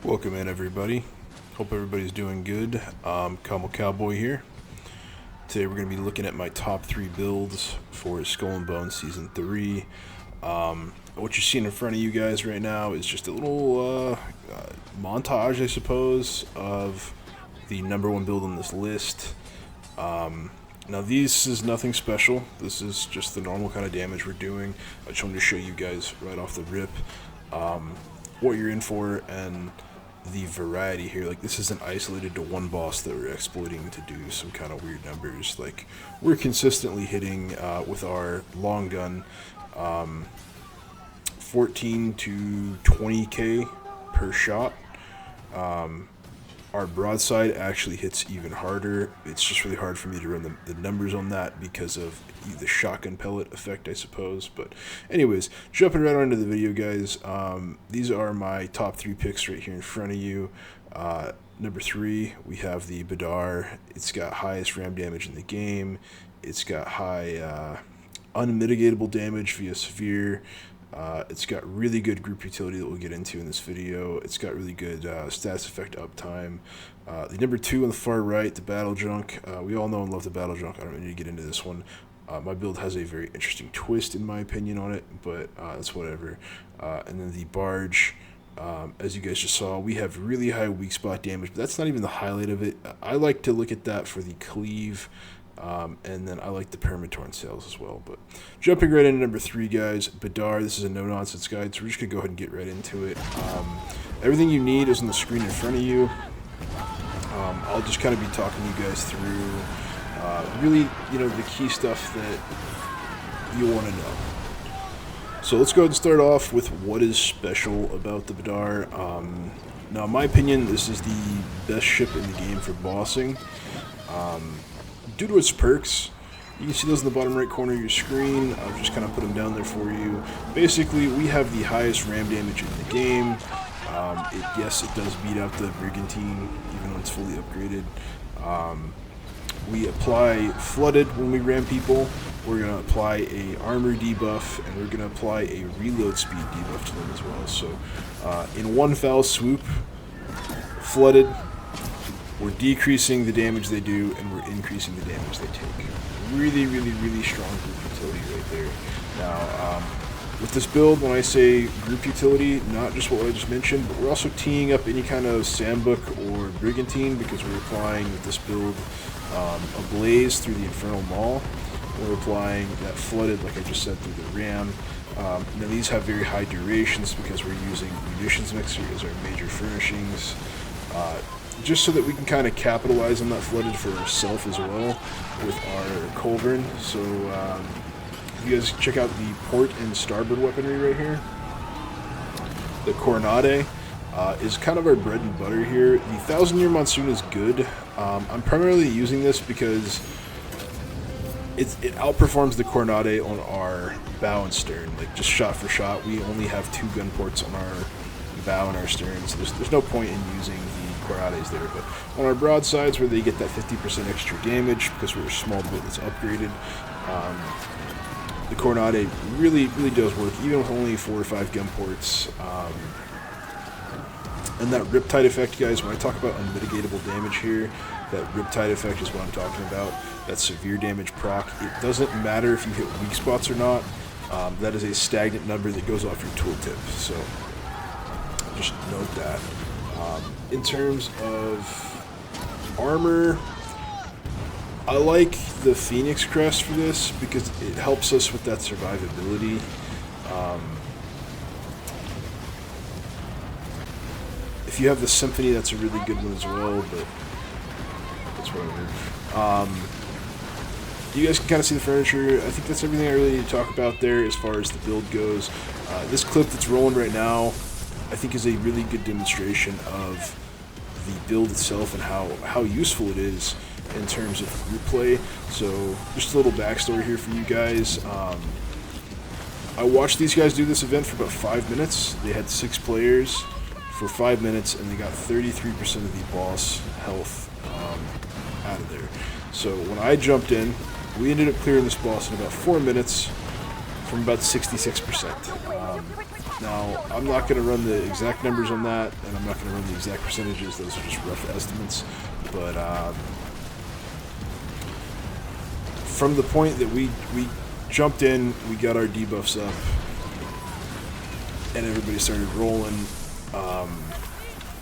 Welcome in, everybody. Hope everybody's doing good. Cowboy here. Today we're going to be looking at my top 3 builds for Skull and Bones Season 3. What you're seeing in front of you guys right now is just a little montage, I suppose, of the number 1 build on this list. Now this is nothing special. This is just the normal kind of damage we're doing. I just wanted to show you guys right off the rip what you're in for and the variety here. Like, this isn't isolated to one boss that we're exploiting to do some kind of weird numbers. Like, we're consistently hitting with our long gun 14 to 20k per shot. Our broadside actually hits even harder. It's just really hard for me to run the numbers on that because of the shotgun pellet effect, I suppose. But anyways, jumping right on into the video, guys. These are my top 3 picks right here in front of you. Number 3, we have the Badar. It's got highest ram damage in the game. It's got high unmitigatable damage via severe. It's got really good group utility that we'll get into in this video. It's got really good status effect uptime. The number 2 on the far right, the Battle Junk. We all know and love the Battle Junk. I don't need to get into this one. My build has a very interesting twist, in my opinion, on it, but that's whatever. And then the Barge. As you guys just saw, we have really high weak spot damage, but that's not even the highlight of it. I like to look at that for the cleave. And then I like the Permatorn sales as well. But jumping right into number 3, guys, Badar. This is a no-nonsense guide, so we're just going to go ahead and get right into it. Everything you need is on the screen in front of you. I'll just kind of be talking you guys through really, the key stuff that you want to know. So let's go ahead and start off with what is special about the Badar. Now, in my opinion, this is the best ship in the game for bossing. Due to its perks, you can see those in the bottom right corner of your screen. I'll just kind of put them down there for you. Basically, we have the highest ram damage in the game. Yes, it does beat out the Brigantine, even when it's fully upgraded. We apply Flooded when we ram people. We're going to apply a armor debuff, and we're going to apply a reload speed debuff to them as well. So, in one foul swoop, Flooded, we're decreasing the damage they do, and we're increasing the damage they take. Really, really, really strong group utility right there. Now, with this build, when I say group utility, not just what I just mentioned, but we're also teeing up any kind of Sandbook or Brigantine, because we're applying with this build a Blaze through the Infernal Maul. We're applying that Flooded, like I just said, through the Ram. Now, these have very high durations because we're using Munitions Mixer as our major furnishings. Just so that we can kind of capitalize on that Flooded for ourselves as well with our Culverin. So you guys check out the port and starboard weaponry right here. The Coronade is kind of our bread and butter here. The 1,000-Year Monsoon is good. I'm primarily using this because it outperforms the Coronade on our bow and stern. Like, just shot for shot, we only have 2 gun ports on our bow and our stern, so there's no point in using the Coronades there. But on our broadsides, where they get that 50% extra damage because we're a small build that's upgraded, the Coronade really does work, even with only 4 or 5 gun ports. And that Riptide effect, guys, when I talk about unmitigatable damage here, that Riptide effect is what I'm talking about. That severe damage proc. It doesn't matter if you hit weak spots or not. That is a stagnant number that goes off your tooltip. So just note that. In terms of armor, I like the Phoenix Crest for this because it helps us with that survivability. If you have the Symphony, that's a really good one as well, but that's whatever. You guys can kind of see the furniture. I think that's everything I really need to talk about there as far as the build goes. This clip that's rolling right now, I think, is a really good demonstration of the build itself and how useful it is in terms of group play. So just a little backstory here for you guys. I watched these guys do this event for about 5 minutes. They had 6 players for 5 minutes, and they got 33% of the boss health out of there. So when I jumped in, we ended up clearing this boss in about 4 minutes from about 66%. Now, I'm not going to run the exact numbers on that, and I'm not going to run the exact percentages. Those are just rough estimates. But from the point that we jumped in, we got our debuffs up, and everybody started rolling,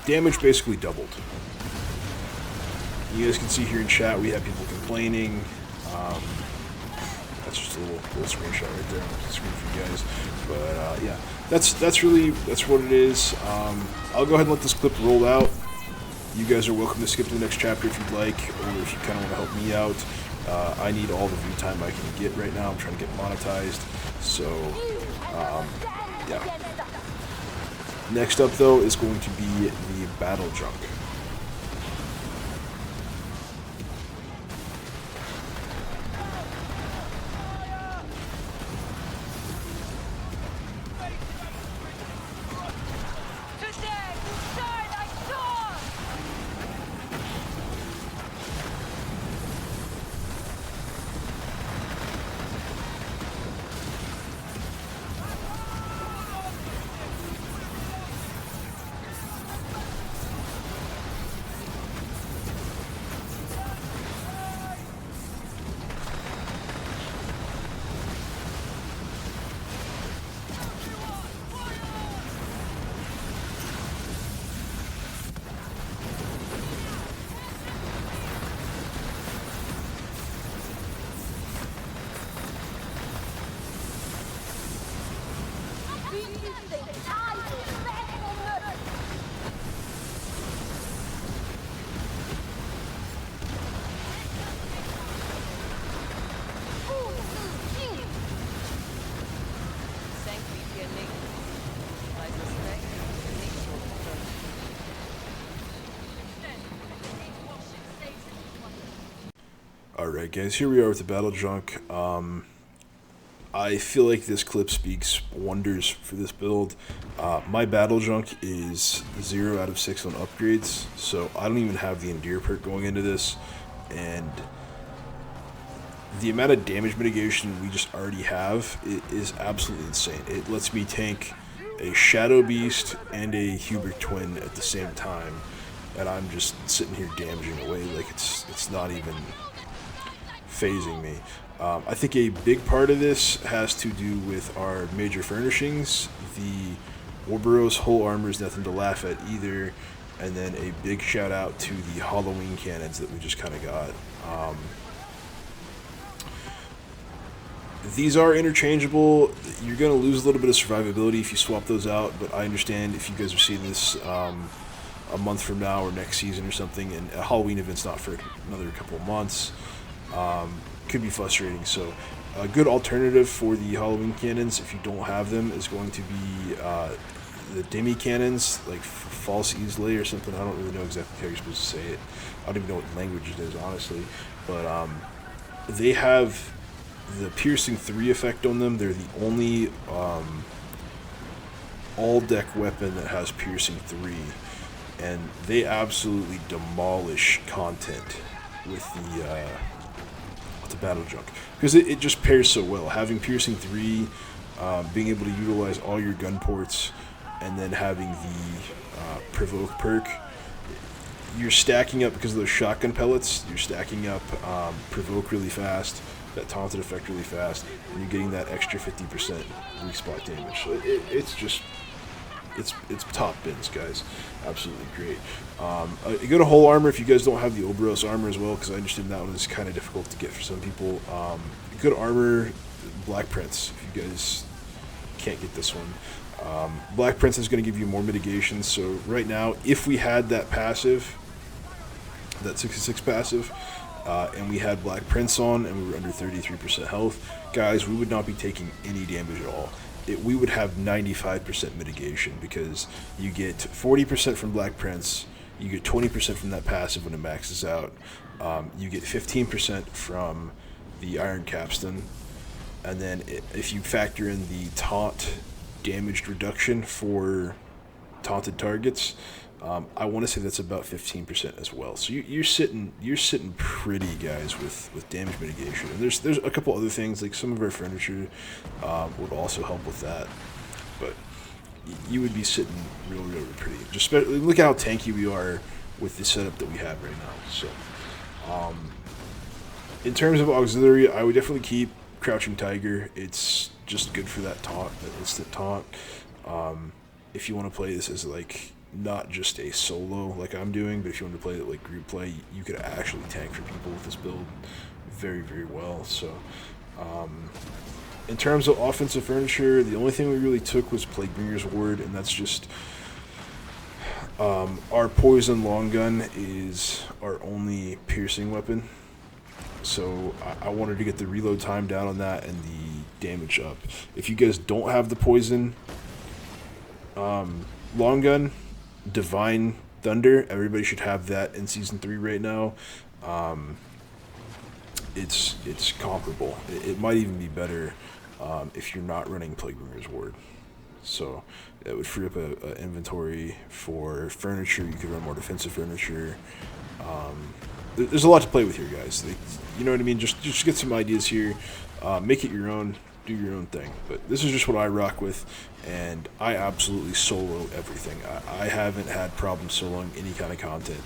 damage basically doubled. You guys can see here in chat we have people complaining. That's just a little screenshot right there on the screen for you guys. But yeah, that's what it is. I'll go ahead and let this clip roll out. You guys are welcome to skip to the next chapter if you'd like, or if you kind of want to help me out. I need all the view time I can get right now. I'm trying to get monetized. So yeah. Next up though is going to be the battle junk. Alright guys, here we are with the battle junk. I feel like this clip speaks wonders for this build. My battle junk is 0 out of 6 on upgrades, so I don't even have the Endear perk going into this, and the amount of damage mitigation we just already have is absolutely insane. It lets me tank a Shadow Beast and a Hubert Twin at the same time, and I'm just sitting here damaging away like it's not even phasing me. I think a big part of this has to do with our major furnishings. The Ouroboros whole armor is nothing to laugh at either, and then a big shout out to the Halloween cannons that we just kind of got. These are interchangeable. You're going to lose a little bit of survivability if you swap those out, but I understand if you guys are seeing this a month from now or next season or something, and a Halloween event's not for another couple of months. Could be frustrating. So a good alternative for the Halloween cannons, if you don't have them, is going to be the Demi cannons, like False Easley or something. I don't really know exactly how you're supposed to say it. I don't even know what language it is, honestly. But they have the Piercing 3 effect on them. They're the only all-deck weapon that has Piercing 3. And they absolutely demolish content with the battle junk, because it just pairs so well. Having Piercing 3, being able to utilize all your gun ports, and then having the Provoke perk, you're stacking up, because of those shotgun pellets, you're stacking up Provoke really fast, that taunted effect really fast, and you're getting that extra 50% weak spot damage. So it's just, it's top bins, guys. Absolutely great. You go to whole armor if you guys don't have the Ouroboros armor as well, because I understand that one is kind of difficult to get for some people. Good armor, Black Prince, if you guys can't get this one. Black Prince is going to give you more mitigation, so right now, if we had that passive, that 66 passive, and we had Black Prince on, and we were under 33% health, guys, we would not be taking any damage at all. We would have 95% mitigation, because you get 40% from Black Prince, you get 20% from that passive when it maxes out, you get 15% from the Iron Capstan, and then if you factor in the taunt damaged reduction for taunted targets. I want to say that's about 15% as well. So you're sitting pretty, guys, with damage mitigation. And there's a couple other things, like some of our furniture would also help with that. But you would be sitting really pretty. Just look at how tanky we are with the setup that we have right now. So in terms of auxiliary, I would definitely keep Crouching Tiger. It's just good for that taunt, that instant taunt. If you want to play this as like not just a solo like I'm doing, but if you want to play it like group play, you could actually tank for people with this build very well. So in terms of offensive furniture, the only thing we really took was Plaguebringer's Ward, and that's just our poison long gun is our only piercing weapon. So I wanted to get the reload time down on that and the damage up. If you guys don't have the poison long gun, Divine Thunder, everybody should have that in Season 3 right now. It's comparable. It might even be better if you're not running Plaguebringer's Ward. So it would free up a inventory for furniture. You could run more defensive furniture. There's a lot to play with here, guys. Like, you know what I mean? Just get some ideas here. Make it your own. Do your own thing. But this is just what I rock with, and I absolutely solo everything. I haven't had problems soloing any kind of content.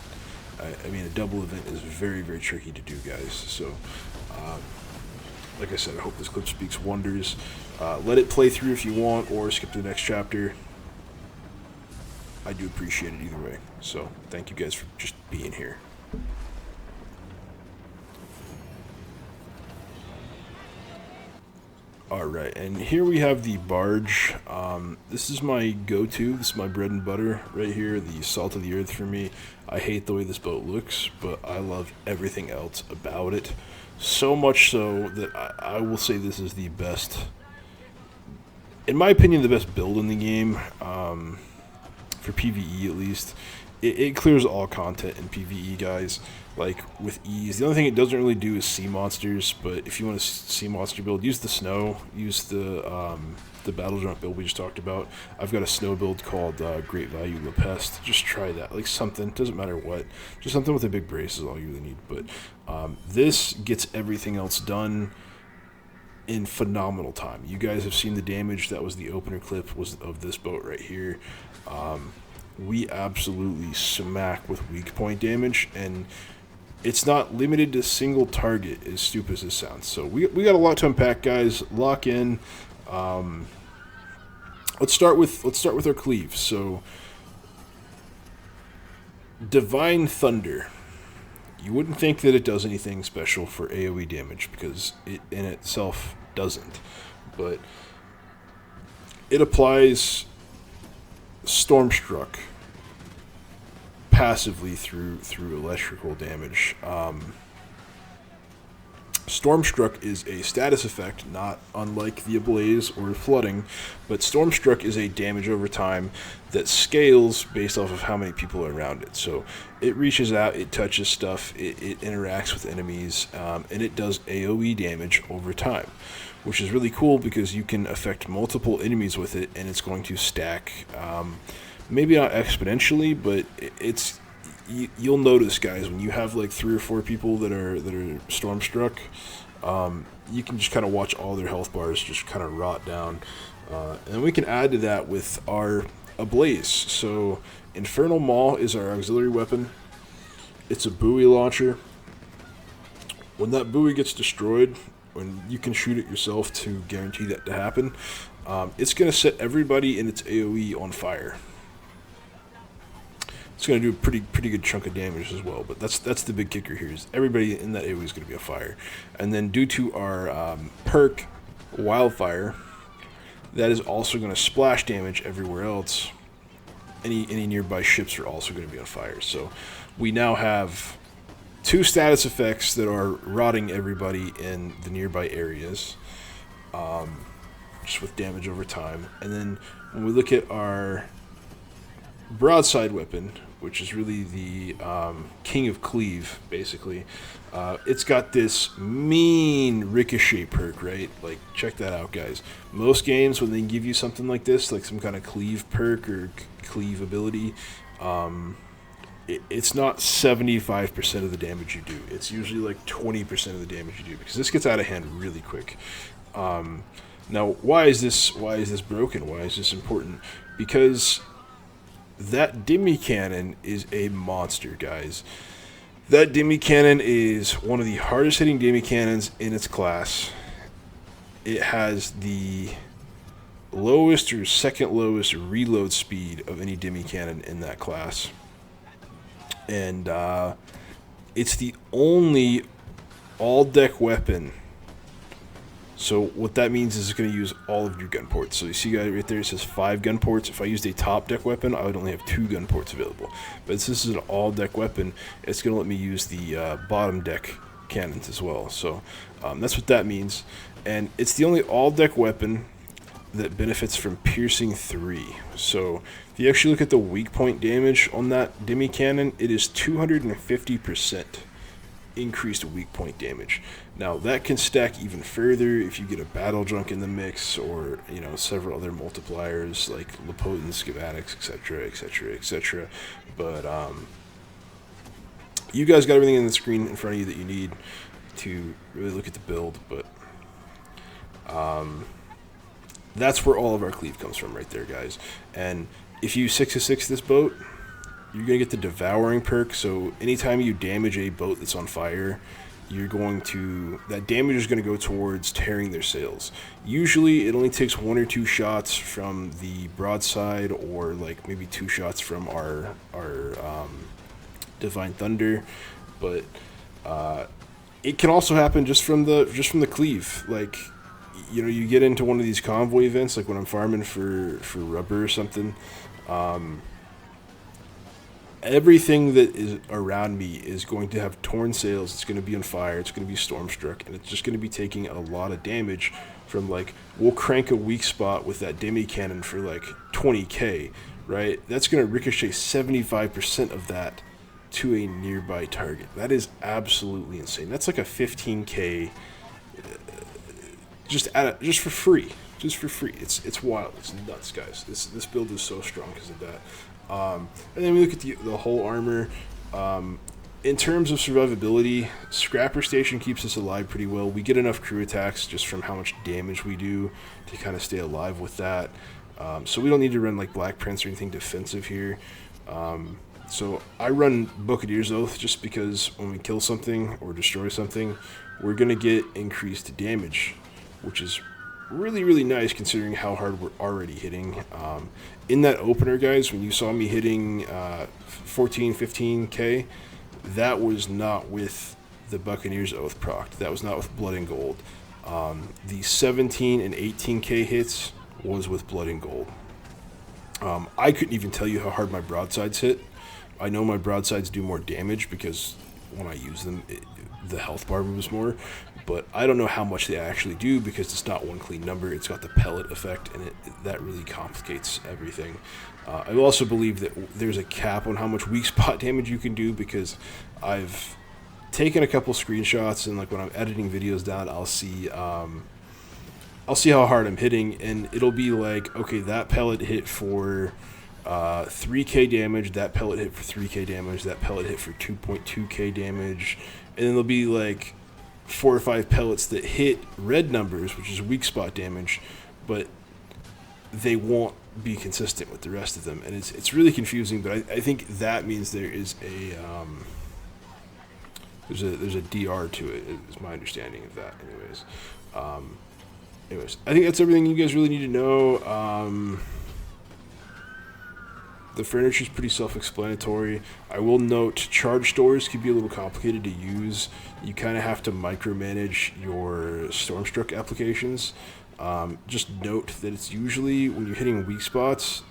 I mean, a double event is very tricky to do, guys. So, like I said, I hope this clip speaks wonders. Let it play through if you want, or skip to the next chapter. I do appreciate it either way. So, thank you guys for just being here. Alright, and here we have the barge. This is my go-to. This is my bread and butter right here, the salt of the earth for me. I hate the way this boat looks, but I love everything else about it. So much so that I will say this is the best, in my opinion, the best build in the game, for PvE at least. It clears all content in PvE, guys, like with ease. The only thing it doesn't really do is sea monsters, but if you want a sea monster build, use the snow, use the battle jump build we just talked about. I've got a snow build called Great Value La Peste. Just try that, like something, doesn't matter what, just something with a big brace is all you really need. But this gets everything else done in phenomenal time. You guys have seen the damage. That was the opener clip of this boat right here. We absolutely smack with weak point damage, and it's not limited to single target, as stupid as this sounds. So we got a lot to unpack, guys. Lock in. Let's start with our cleave. So Divine Thunder. You wouldn't think that it does anything special for AoE damage, because it in itself doesn't, but it applies Stormstruck passively through electrical damage. Stormstruck is a status effect, not unlike the Ablaze or Flooding, but Stormstruck is a damage over time that scales based off of how many people are around it. So it reaches out, it touches stuff, it interacts with enemies, and it does AoE damage over time, which is really cool because you can affect multiple enemies with it, and it's going to stack, maybe not exponentially, but you'll notice, guys, when you have like 3 or 4 people that are Stormstruck, you can just kind of watch all their health bars just kind of rot down. And we can add to that with our Ablaze. So Infernal Maw is our auxiliary weapon. It's a buoy launcher. When that buoy gets destroyed, when you can shoot it yourself to guarantee that to happen, it's going to set everybody in its AoE on fire. It's going to do a pretty good chunk of damage as well, but that's the big kicker here, is everybody in that AoE is going to be on fire. And then due to our perk, Wildfire, that is also going to splash damage everywhere else. Any nearby ships are also going to be on fire. So we now have 2 status effects that are rotting everybody in the nearby areas, just with damage over time. And then when we look at our broadside weapon, which is really the king of cleave, basically. It's got this mean ricochet perk, right? Like, check that out, guys. Most games, when they give you something like this, like some kind of cleave perk or cleave ability, it's not 75% of the damage you do. It's usually like 20% of the damage you do, because this gets out of hand really quick. Now, why is this broken? Why is this important? Because that Demi Cannon is a monster, guys. That Demi Cannon is one of the hardest hitting Demi Cannons in its class. It has the lowest or second lowest reload speed of any Demi Cannon in that class. And it's the only all-deck weapon. So what that means is it's going to use all of your gun ports. So you see right there, it says 5 gun ports. If I used a top deck weapon, I would only have 2 gun ports available. But since this is an all deck weapon, it's going to let me use the bottom deck cannons as well. So that's what that means. And it's the only all deck weapon that benefits from piercing 3. So if you actually look at the weak point damage on that Demi Cannon, it is 250% increased weak point damage. Now that can stack even further if you get a battle drunk in the mix, or several other multipliers like Lapotent schematics, etc., etc., etc. But you guys got everything in the screen in front of you that you need to really look at the build. But that's where all of our cleave comes from right there, guys. And if you 6-6 this boat, you're going to get the Devouring perk. So anytime you damage a boat that's on fire, that damage is going to go towards tearing their sails. Usually it only takes 1 or 2 shots from the broadside, or like maybe 2 shots from our Divine Thunder, but it can also happen just from the cleave. Like, you get into one of these convoy events, like when I'm farming for rubber or something, everything that is around me is going to have torn sails. It's going to be on fire. It's going to be stormstruck, and it's just going to be taking a lot of damage from, like, we'll crank a weak spot with that Demi Cannon for like 20k, right? That's going to ricochet 75% of that to a nearby target. That is absolutely insane. That's like a 15k just for free. Just for free. It's wild. It's nuts, guys. This build is so strong because of that. And then we look at the whole armor. In terms of survivability, Scrapper Station keeps us alive pretty well. We get enough crew attacks just from how much damage we do to kind of stay alive with that. So we don't need to run like Black Prince or anything defensive here. So I run Buccaneer's Oath just because when we kill something or destroy something, we're going to get increased damage, which is really, really nice considering how hard we're already hitting. In that opener, guys, when you saw me hitting 14, 15k, that was not with the Buccaneer's Oath proc. That was not with Blood and Gold. The 17 and 18k hits was with Blood and Gold. I couldn't even tell you how hard my broadsides hit. I know my broadsides do more damage because when I use them, the health bar moves more, but I don't know how much they actually do because it's not one clean number. It's got the pellet effect, and that really complicates everything. I also believe that there's a cap on how much weak spot damage you can do, because I've taken a couple screenshots, and like when I'm editing videos down, I'll see how hard I'm hitting, and it'll be like, okay, that pellet hit for 3k damage, that pellet hit for 3k damage, that pellet hit for 2.2k damage, and then there'll be like 4 or 5 pellets that hit red numbers, which is weak spot damage, but they won't be consistent with the rest of them, and it's really confusing. But I think that means there is there's a DR to it, is my understanding of that. Anyways, I think that's everything you guys really need to know. The furniture is pretty self-explanatory. I will note charge stores can be a little complicated to use. You kind of have to micromanage your Stormstruck applications. Just note that it's usually when you're hitting weak spots,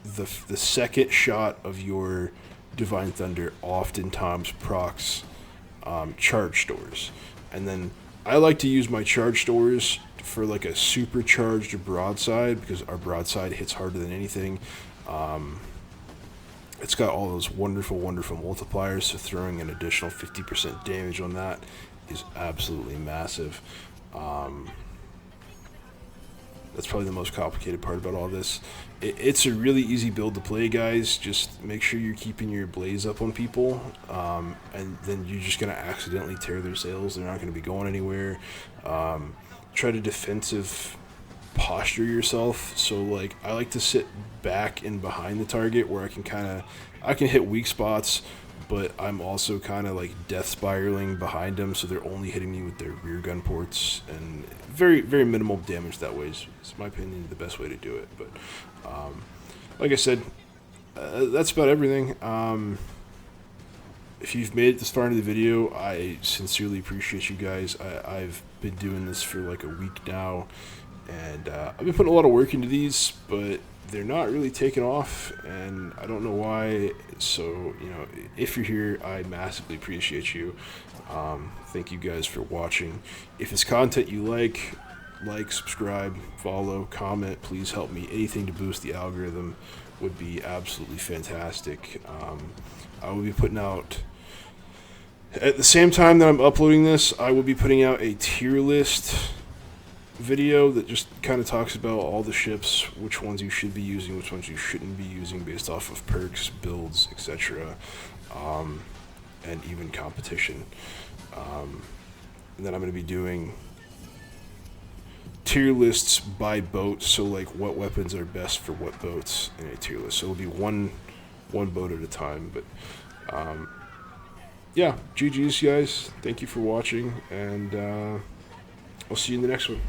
the second shot of your Divine Thunder oftentimes procs charge stores. And then I like to use my charge stores for like a supercharged broadside, because our broadside hits harder than anything. It's got all those wonderful, wonderful multipliers, so throwing an additional 50% damage on that is absolutely massive. That's probably the most complicated part about all this. It's a really easy build to play, guys. Just make sure you're keeping your blaze up on people, and then you're just going to accidentally tear their sails. They're not going to be going anywhere. Try to defensive posture yourself. So, like, I like to sit back and behind the target where I can hit weak spots, but I'm also kind of like death spiraling behind them, so they're only hitting me with their rear gun ports, and very, very minimal damage that way is my opinion, the best way to do it. But like I said, that's about everything. If you've made it this far into the video, I sincerely appreciate you guys. I've been doing this for like a week now, and I've been putting a lot of work into these, but they're not really taking off, and I don't know why. So, you know, if you're here, I massively appreciate you. Thank you guys for watching. If it's content you like, subscribe, follow, comment. Please help me. Anything to boost the algorithm would be absolutely fantastic. I will be putting out, at the same time that I'm uploading this, I will be putting out a tier list video that just kind of talks about all the ships, which ones you should be using, which ones you shouldn't be using based off of perks, builds, etc., and even competition. And then I'm going to be doing tier lists by boat, so like what weapons are best for what boats in a tier list. So it'll be one boat at a time. But yeah, GG's guys. Thank you for watching, and I'll see you in the next one.